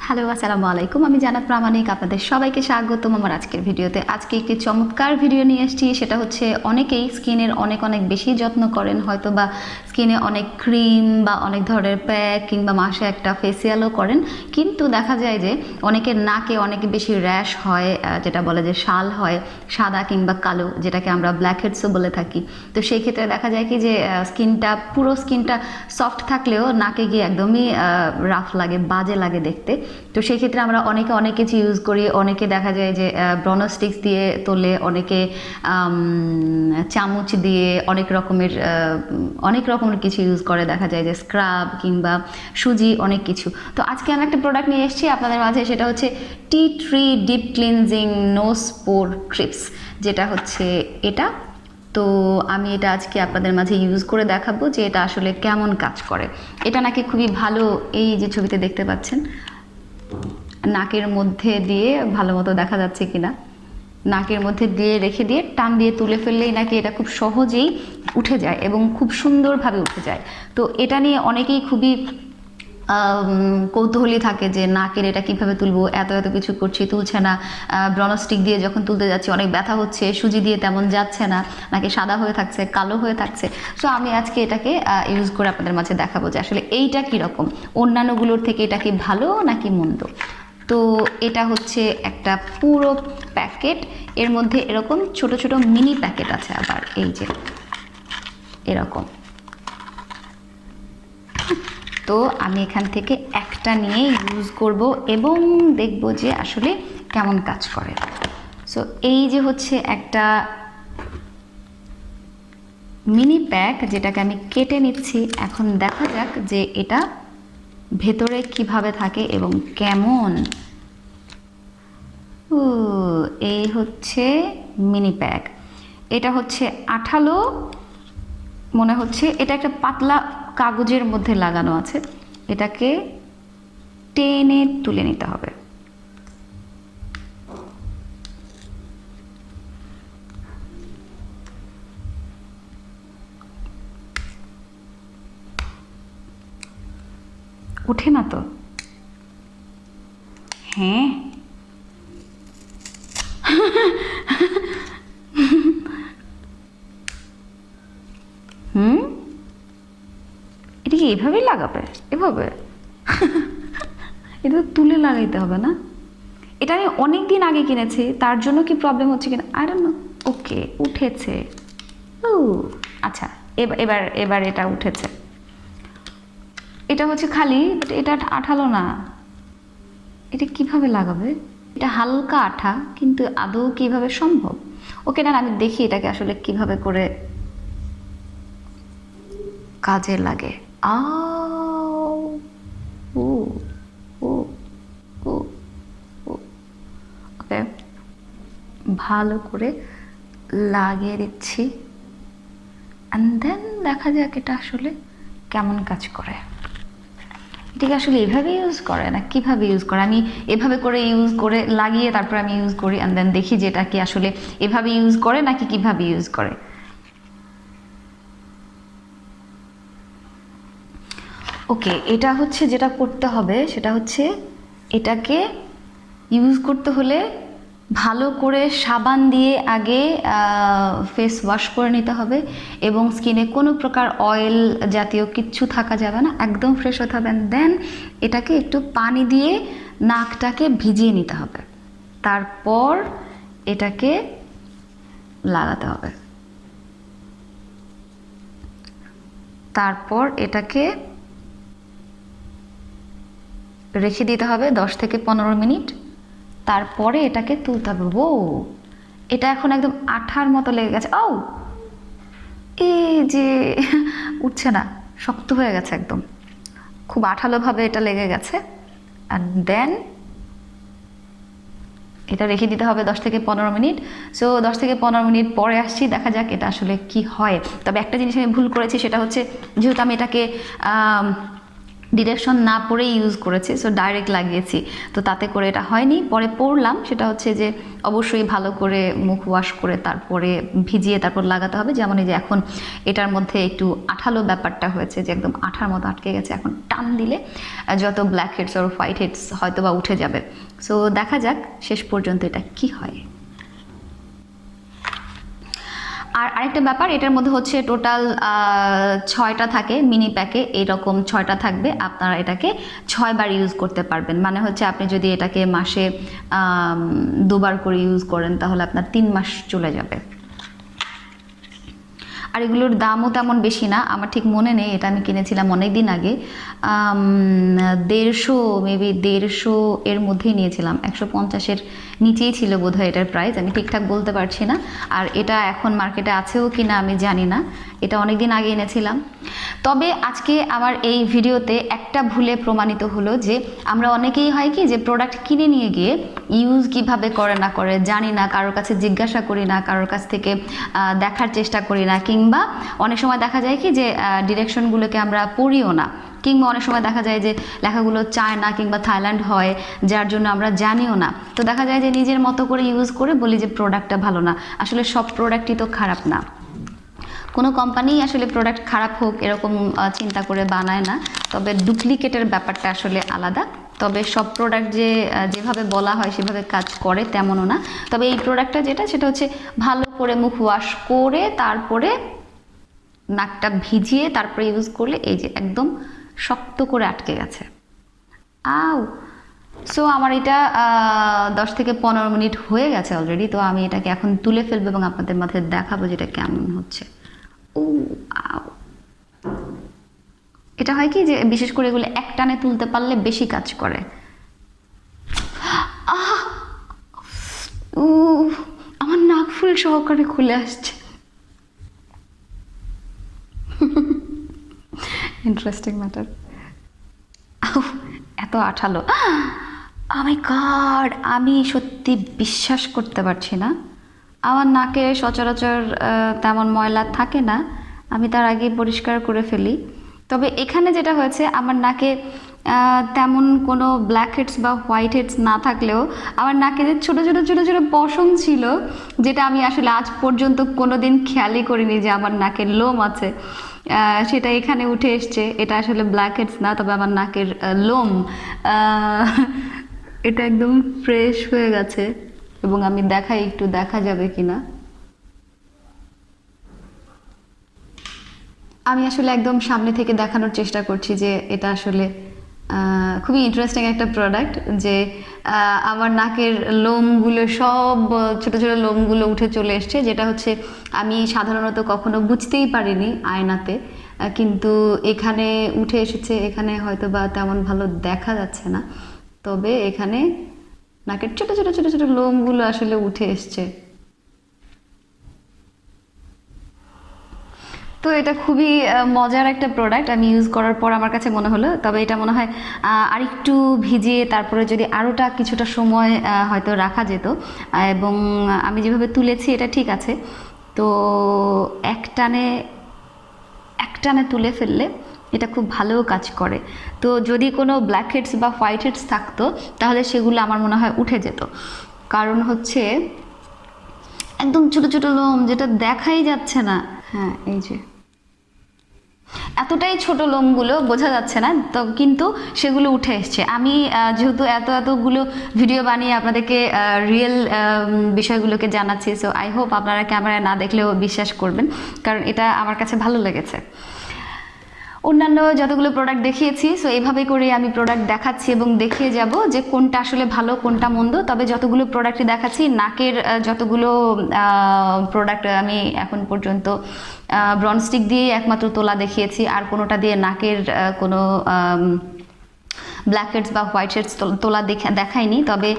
Hello, আসসালামু আলাইকুম। আমি জান্নাত প্রামাণিক, আপনাদের সবাইকে স্বাগতম আমার আজকের ভিডিওতে। আজকে একটি চমৎকার ভিডিও নিয়ে এসেছি। সেটা হচ্ছে অনেকেই স্কিনের অনেক বেশি যত্ন করেন, হয়তো বা স্কিনে অনেক ক্রিম বা অনেক ধরনের প্যাক কিংবা মাসে একটা ফেসিয়ালও করেন, কিন্তু দেখা যায় যে অনেকের নাকে অনেক বেশি র্যাশ হয়, যেটা বলে যে শাল হয়, সাদা কিংবা কালো, যেটাকে আমরা ব্ল্যাকহেডসও বলে থাকি। তো সেই ক্ষেত্রে দেখা যায় কি যে পুরো স্কিনটা সফট থাকলেও নাকে গিয়ে একদমই রাফ লাগে, বাজে লাগে দেখতে। তো সেই ক্ষেত্রে আমরা অনেক কিছু ইউজ করি। অনেকে দেখা যায় যে ব্রনস্টিক্স দিয়ে তোলে, অনেকে চামচ দিয়ে অনেক রকমের কিছু ইউজ করে, দেখা যায় যে স্ক্রাব কিংবা সুজি, অনেক কিছু। তো আজকে আমি একটা প্রোডাক্ট নিয়ে এসেছি আপনাদের মাঝে, সেটা হচ্ছে টি3 ডিপ ক্লিনজিং নোজ পোর ক্রিপস, যেটা হচ্ছে এটা। তো আমি এটা আজকে আপনাদের মাঝে ইউজ করে দেখাবো যে এটা আসলে কেমন কাজ করে। এটা নাকি খুবই ভালো, এই যে ছবিতে দেখতে পাচ্ছেন নাকের মধ্যে দিয়ে, ভালো মতো দেখা যাচ্ছে কিনা, নাকের মধ্যে দিয়ে রেখে দিয়ে টান দিয়ে তুলে ফেললেই নাকি এটা খুব সহজেই উঠে যায় এবং খুব সুন্দরভাবে উঠে যায়। তো এটা নিয়ে অনেকেই খুবই কৌতূহলী থাকে যে নাকের এটা কিভাবে তুলবো, এত কিছু করছি তুলছে না, ব্রনস্টিক দিয়ে যখন তুলতে যাচ্ছি অনেক ব্যথা হচ্ছে, সুজি দিয়ে তেমন যাচ্ছে না, নাকি সাদা হয়ে থাকছে, কালো হয়ে থাকছে। সো আমি আজকে এটাকে ইউজ করে আপনাদের মাঝে দেখাবো যে আসলে এইটা কীরকম, অন্যান্যগুলোর থেকে এটা কি ভালো নাকি মন্দ। তো এটা হচ্ছে একটা পুরো প্যাকেট, এর মধ্যে এরকম ছোট ছোট মিনি প্যাকেট আছে, আবার এই যে এরকম। তো আমি এখান থেকে একটা নিয়ে ইউজ করব এবং দেখব যে আসলে কেমন কাজ করে। সো এই যে হচ্ছে একটা মিনি প্যাক, যেটাকে আমি কেটে নিচ্ছি। এখন দেখা যাক যে এটা ভেতরে কিভাবে থাকে এবং কেমন। এই হচ্ছে মিনি প্যাক। এটা হচ্ছে আঠালো মনে হচ্ছে, এটা একটা পাতলা কাগজের মধ্যে লাগানো আছে। এটাকে টেনে তুলে নিতে হবে। ওঠে না তো? হ্যাঁ, এটা কি এভাবেই লাগাবে? এভাবে? এটা তো তুলে লাগাইতে হবে না? এটা আমি অনেক দিন আগে কিনেছি, তার জন্য কি প্রবলেম হচ্ছে কিনা আই ডোন্ট নো। ওকে, উঠেছে। ও আচ্ছা, এবার এবার এটা উঠেছে। এটা হচ্ছে খালি, বাট এটা আঠালো না। এটা কিভাবে লাগাবে? এটা হালকা আঠা, কিন্তু আদৌ কিভাবে সম্ভব? ওকে, না আমি দেখি এটাকে আসলে কিভাবে করে কাজে লাগে। আও ও ও ও ও ওকে, ভালো করে লাগিয়ে দিচ্ছি, অ্যান্ড দেন দেখা যাক এটা আসলে কেমন কাজ করে। এটাকে আসলে এভাবে ইউজ করে না কিভাবে ইউজ করে? আমি এভাবে করে ইউজ করে লাগিয়ে তারপর আমি ইউজ করি, অ্যান্ড দেন দেখি যে এটা কি আসলে এভাবে ইউজ করে নাকি কিভাবে ইউজ করে। ওকে, এটা হচ্ছে যেটা করতে হবে সেটা হচ্ছে এটাকে ইউজ করতে হলে ভালো করে সাবান দিয়ে আগে ফেস ওয়াশ করে নিতে হবে, এবং স্কিনে কোনো প্রকার অয়েল জাতীয় কিচ্ছু থাকা যাবে না, একদম ফ্রেশ হতে হবে। দেন এটাকে একটু পানি দিয়ে নাকটাকে ভিজিয়ে নিতে হবে, তারপর এটাকে লাগাতে হবে। তারপর এটাকে রেখে দিতে হবে 10 থেকে 15 মিনিট। তারপরে এটাকে তুলতে হবে। ও, এটা এখন একদম আঠার মতো লেগে গেছে। ও, এই যে উঠছে না, শক্ত হয়ে গেছে একদম, খুব আঠালোভাবে এটা লেগে গেছে। আর দেন এটা রেখে দিতে হবে 10 থেকে 15 মিনিট। সো 10 থেকে 15 মিনিট পরে আসছি, দেখা যাক এটা আসলে কি হয়। তবে একটা জিনিস আমি ভুল করেছি, সেটা হচ্ছে যেহেতু আমি এটাকে ডিরেকশন না পড়ে ইউজ করেছি, সো ডাইরেক্ট লাগিয়েছি, তো তাতে করে এটা হয়নি। পরে পড়লাম সেটা হচ্ছে যে অবশ্যই ভালো করে মুখ ওয়াশ করে তারপরে ভিজিয়ে তারপর লাগাতে হবে। যেমন এই যে এখন এটার মধ্যে একটু আঠালো ব্যাপারটা হয়েছে, যে একদম আঠার মতো আটকে গেছে, এখন টান দিলে যত black heads are white heads হয়তো বা উঠে যাবে। সো দেখা যাক শেষ পর্যন্ত এটা কি হয়। আর আরেকটা ব্যাপার, এটার মধ্যে হচ্ছে টোটাল 6টা থাকে মিনি প্যাকে, এইরকম 6টা থাকবে। আপনারা এটাকে 6বার ইউজ করতে পারবেন, মানে হচ্ছে আপনি যদি এটাকে মাসে 2বার করে ইউজ করেন তাহলে আপনার 3 মাস চলে যাবে। আর এগুলোর দামও তেমন বেশি না, আমার ঠিক মনে নেই, এটা আমি কিনেছিলাম অনেক দিন আগে, 150 মেবি 150 এর মধ্যেই নিয়েছিলাম, 150-এর নিচেই ছিল বোধহয় এটার প্রাইস, আমি ঠিকঠাক বলতে পারছি না। আর এটা এখন মার্কেটে আছেও কি না আমি জানি না, এটা অনেক দিন আগে এনেছিলাম। তবে আজকে আমার এই ভিডিওতে একটা ভুলে প্রমাণিত হলো যে আমরা অনেকেই হয় কি যে প্রোডাক্ট কিনে নিয়ে গিয়ে ইউজ কিভাবে করে না করে জানি না, কারোর কাছে জিজ্ঞাসা করি না, কারোর কাছ থেকে দেখার চেষ্টা করি না, কিংবা অনেক সময় দেখা যায় কি যে ডিরেকশনগুলোকে আমরা পড়িও না, কিংবা অনেক সময় দেখা যায় যে লেখাগুলো চায়না কিংবা থাইল্যান্ড হয়, যার জন্য আমরা জানিও না। তো দেখা যায় যে নিজের মতো করে ইউজ করে বলি যে প্রোডাক্টটা ভালো না। আসলে সব প্রোডাক্টই তো খারাপ না, কোনো কোম্পানি আসলে প্রোডাক্ট খারাপ হোক এরকম চিন্তা করে বানায় না, তবে ডুপ্লিকেটের ব্যাপারটা আসলে আলাদা। তবে সব প্রোডাক্ট যে যেভাবে বলা হয় সেভাবে কাজ করে তেমনও না। তবে এই প্রোডাক্টটা যেটা, সেটা হচ্ছে ভালো করে মুখ ওয়াশ করে তারপরে নাকটা ভিজিয়ে তারপরে ইউজ করলে এই যে একদম শক্ত করে আটকে গেছে। আউ, সো আমার এটা 10 থেকে 15 মিনিট হয়ে গেছে অলরেডি, তো আমি এটাকে এখন তুলে ফেলবো এবং আপনাদের মাঝে দেখাবো যেটা কেমন হচ্ছে। ও আউ, এটা হয় কি যে বিশেষ করে এগুলো একটানে তুলতে পারলে বেশি কাজ করে। আহ, উ, আমার নাক ফুল সহকারে খুলে আসছে। Interesting matter. এত আঠালো, ও মাই গড, আমি সত্যি বিশ্বাস করতে পারছি না। আমার নাকে সচরাচর তেমন ময়লা থাকে না, আমি তার আগে পরিষ্কার করে ফেলি। তবে এখানে যেটা হয়েছে, আমার নাকে তেমন কোনো ব্ল্যাক হেডস বা হোয়াইট হেডস না থাকলেও আমার নাকে যে ছোটো ছোটো ছোটো ছোটো পশম ছিল, যেটা আমি আসলে আজ পর্যন্ত কোনো দিন খেয়ালই করিনি যে আমার নাকের লোম আছে, সেটা এখানে উঠে এসছে। এটা আসলে ব্ল্যাক হেডস না, তবে আমার নাকের লোম, এটা একদম ফ্রেশ হয়ে গেছে। এবং আমি দেখাই, একটু দেখা যাবে কিনা। আমি আসলে একদম সামনে থেকে দেখানোর চেষ্টা করছি যে এটা আসলে খুবই ইন্টারেস্টিং একটা প্রোডাক্ট, যে আমার নাকের লোমগুলো সব ছোটো ছোটো লোমগুলো উঠে চলে এসছে, যেটা হচ্ছে আমি সাধারণত কখনো বুঝতেই পারিনি আয়নাতে, কিন্তু এখানে উঠে এসেছে। এখানে হয়তো বা তেমন ভালো দেখা যাচ্ছে না, তবে এখানে নাকের ছোটো ছোটো ছোটো ছোটো লোমগুলো আসলে উঠে এসছে। তো এটা খুবই মজার একটা প্রোডাক্ট, আমি ইউজ করার পর আমার কাছে মনে হলো। তবে এটা মনে হয় আরেকটু ভিজিয়ে তারপরে যদি আরোটা কিছুটা সময় হয়তো রাখা যেত, এবং আমি যেভাবে তুলেছি এটা ঠিক আছে। তো একটানে তুলে ফেললে এটা খুব ভালো কাজ করে। তো যদি কোনো ব্ল্যাক হেডস বা হোয়াইট হেডস থাকতো তাহলে সেগুলো আমার মনে হয় উঠে যেত, কারণ হচ্ছে একদম ছোটো ছোটো লোম যেটা দেখাই যাচ্ছে না। হ্যাঁ, এই যে এতটাই ছোট লোমগুলো বোঝা যাচ্ছে না, তো কিন্তু সেগুলো উঠে এসছে। আমি যেহেতু এতগুলো ভিডিও বানিয়ে আপনাদেরকে রিয়েল বিষয়গুলোকে জানাচ্ছি, সো আই হোপ আপনারা ক্যামেরায় না দেখলেও বিশ্বাস করবেন, কারণ এটা আমার কাছে ভালো লেগেছে। অন্যান্য যতগুলো প্রোডাক্ট দেখিয়েছি, সো এইভাবে করে আমি প্রোডাক্ট দেখাচ্ছি এবং দেখিয়ে যাব যে কোনটা আসলে ভালো কোনটা মন্দ। তবে যতগুলো প্রোডাক্টই দেখাচ্ছি, নাকের যতগুলো প্রোডাক্ট আমি এখন পর্যন্ত ব্রন স্টিক দিয়ে একমাত্র তোলা দেখিয়েছি, আর কোনোটা দিয়ে নাকের কোনো ব্ল্যাক হেডস বা হোয়াইট হেডস তোলা দেখাইনি। তবে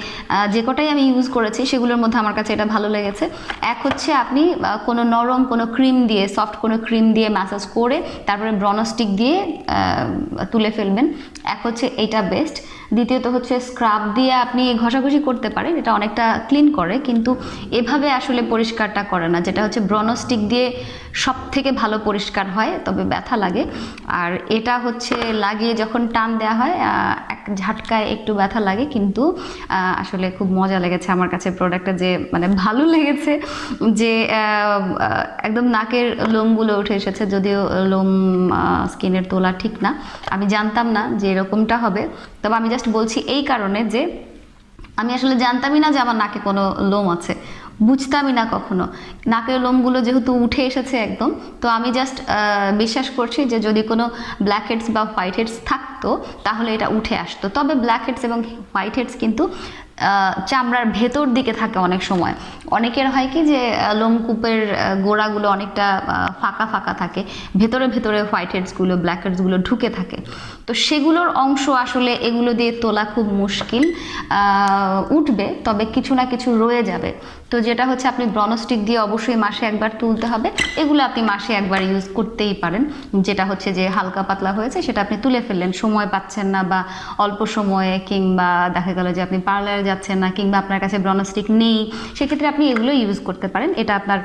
যে কটাই আমি ইউজ করেছি সেগুলোর মধ্যে আমার কাছে এটা ভালো লেগেছে। এক হচ্ছে আপনি কোনো নরম কোনো ক্রিম দিয়ে, সফট কোনো ক্রিম দিয়ে ম্যাসাজ করে তারপরে ব্রন স্টিক দিয়ে তুলে ফেলবেন। এক হচ্ছে এইটা বেস্ট। দ্বিতীয়ত হচ্ছে স্ক্রাব দিয়ে আপনি ঘষাঘষি করতে পারেন, এটা অনেকটা ক্লিন করে, কিন্তু এভাবে আসলে পরিষ্কারটা করে না, যেটা হচ্ছে ব্রনস্টিক দিয়ে সব থেকে ভালো পরিষ্কার হয়, তবে ব্যথা লাগে। আর এটা হচ্ছে লাগিয়ে যখন টান দেওয়া হয় এক ঝাটকায় একটু ব্যথা লাগে, কিন্তু আসলে খুব মজা লেগেছে আমার কাছে প্রোডাক্টটা, যে মানে ভালো লেগেছে যে একদম নাকের লোমগুলো উঠে এসেছে। যদিও লোম স্কিনের তোলা ঠিক না, আমি জানতাম না যে এরকমটা হবে, তবে আমি জাস্ট বলছি এই কারণে যে আমি আসলে জানতামই না যে আমার নাকে কোনো লোম আছে, বুঝতামই না কখনো। নাকের লোমগুলো যেহেতু উঠে এসেছে একদম, তো আমি জাস্ট বিশ্বাস করছি যে যদি কোনো ব্ল্যাক হেডস বা হোয়াইট হেডস থাকতো তাহলে এটা উঠে আসতো। তবে ব্ল্যাক হেডস এবং হোয়াইট হেডস কিন্তু চামড়ার ভেতর দিকে থাকে অনেক সময়। অনেকের হয় কি যে লোমকূপের গোড়াগুলো অনেকটা ফাঁকা ফাঁকা থাকে, ভেতরে ভেতরে হোয়াইট হেডসগুলো ব্ল্যাক হেডসগুলো ঢুকে থাকে, তো সেগুলোর অংশ আসলে এগুলো দিয়ে তোলা খুব মুশকিল। উঠবে, তবে কিছু না কিছু রয়ে যাবে। তো যেটা হচ্ছে আপনি ব্রনস্টিক দিয়ে অবশ্যই মাসে একবার তুলতে হবে। এগুলো আপনি মাসে একবার ইউজ করতেই পারেন, যেটা হচ্ছে যে হালকা পাতলা হয়েছে সেটা আপনি তুলে ফেললেন, সময় পাচ্ছেন না বা অল্প সময়ে, কিংবা দেখা গেল যে আপনি পার্লারে যাচ্ছেন না, কিংবা আপনার কাছে ব্রনস্টিক নেই, সেক্ষেত্রে আপনি এগুলো ইউজ করতে পারেন। এটা আপনার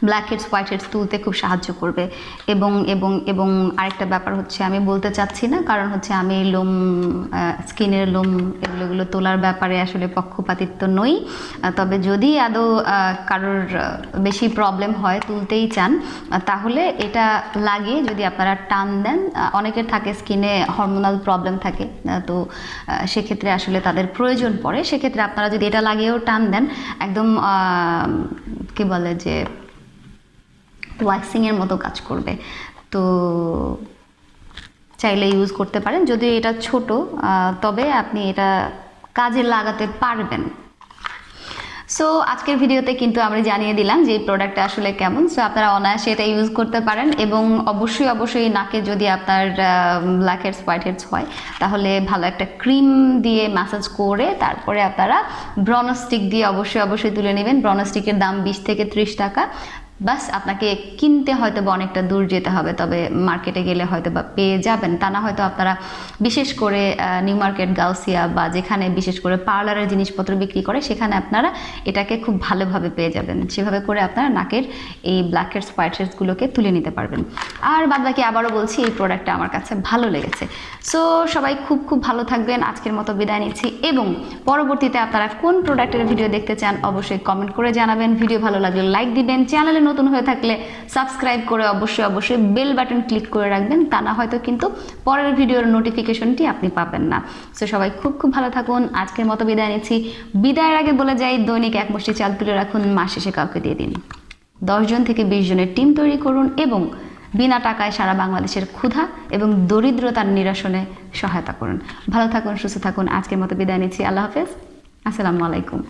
ব্ল্যাক হেডস হোয়াইট হেডস তুলতে খুব সাহায্য করবে। এবং এবং এবং আরেকটা ব্যাপার হচ্ছে, আমি বলতে চাচ্ছি না, কারণ হচ্ছে আমি লোম স্কিনের লোম এগুলো তোলার ব্যাপারে আসলে পক্ষপাতিত্ব নই। তবে যদি আদৌ কারোর বেশি প্রবলেম হয়, তুলতেই চান, তাহলে এটা লাগিয়ে যদি আপনারা টান দেন, অনেকের থাকে স্কিনে হরমোনাল প্রবলেম থাকে, তো সেক্ষেত্রে আসলে তাদের প্রয়োজন পড়ে, সেক্ষেত্রে আপনারা যদি এটা লাগিয়েও টান দেন, একদম কি বলে যে ওয়াক্সিংয়ের মতো কাজ করবে। তো চাইলে ইউজ করতে পারেন, যদিও এটা ছোট, তবে আপনি এটা কাজে লাগাতে পারবেন। সো আজকের ভিডিওতে কিন্তু আমরা জানিয়ে দিলাম যে এই প্রোডাক্টটা আসলে কেমন। সো আপনারা অনায়াসে এটা ইউজ করতে পারেন, এবং অবশ্যই অবশ্যই নাকে যদি আপনার ব্ল্যাক হেডস হোয়াইট হেডস হয়, তাহলে ভালো একটা ক্রিম দিয়ে ম্যাসাজ করে তারপরে আপনারা ব্রনস্টিক দিয়ে অবশ্যই অবশ্যই তুলে নেবেন। ব্রনস্টিকের দাম 20 থেকে 30 টাকা। বাস আপনাকে কিনতে হয়তো বা অনেকটা দূর যেতে হবে, তবে মার্কেটে গেলে হয়তো বা পেয়ে যাবেন। তা না হয়তো আপনারা বিশেষ করে নিউ মার্কেট, গাউসিয়া বা যেখানে বিশেষ করে পার্লারের জিনিসপত্র বিক্রি করে, সেখানে আপনারা এটাকে খুব ভালোভাবে পেয়ে যাবেন। সেভাবে করে আপনারা নাকের এই ব্ল্যাক হেডস হোয়াইট হেডসগুলোকে তুলে নিতে পারবেন। আর বাদবাকি আবারও বলছি, এই প্রোডাক্টটা আমার কাছে ভালো লেগেছে। সো সবাই খুব খুব ভালো থাকবেন। আজকের মতো বিদায় নিচ্ছি, এবং পরবর্তীতে আপনারা কোন প্রোডাক্টের ভিডিও দেখতে চান অবশ্যই কমেন্ট করে জানাবেন। ভিডিও ভালো লাগলে লাইক দিবেন, চ্যানেলে নতুন হয়ে থাকলে সাবস্ক্রাইব করে অবশ্যই অবশ্যই বেল বাটন ক্লিক করে রাখবেন, তা না হয়তো কিন্তু পরের ভিডিওর নোটিফিকেশনটি আপনি পাবেন না। সো সবাই খুব খুব ভালো থাকুন। আজকের মতো বিদায় নিচ্ছি। বিদায়ের আগে বলে যাই, দৈনিক এক মুষ্টি চাল তুলে রাখুন, মাস শেষে কাউকে দিয়ে দিন। 10 জন থেকে 20 জনের টিম তৈরি করুন, এবং বিনা টাকায় সারা বাংলাদেশের ক্ষুধা এবং দরিদ্রতার নিরসনে সহায়তা করুন। ভালো থাকুন, সুস্থ থাকুন। আজকের মতো বিদায় নিচ্ছি। আল্লাহ হাফেজ, আসসালামু আলাইকুম।